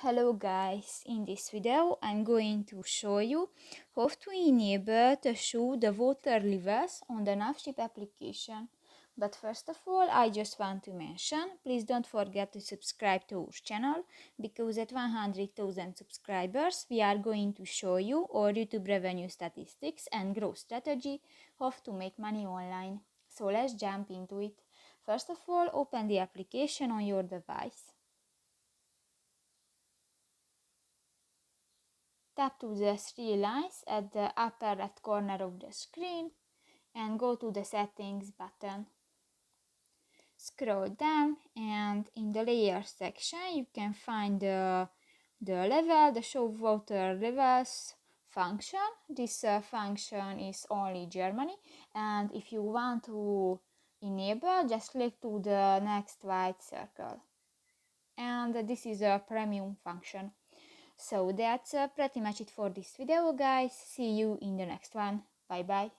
Hello guys, in this video I'm going to show you how to enable to show the water levels on the NavShip application. But first of all, I just want to mention, please don't forget to subscribe to our channel, because at 100,000 subscribers we are going to show you our YouTube revenue statistics and growth strategy, how to make money online. So let's jump into it. First of all, open the application on your device. Tap to the three lines at the upper left corner of the screen and go to the settings button. Scroll down and in the layer section you can find the show water levels function. This function is only Germany, and if you want to enable, just click to the next white circle. And this is a premium function. So that's pretty much it for this video, guys. See you in the next one. Bye bye.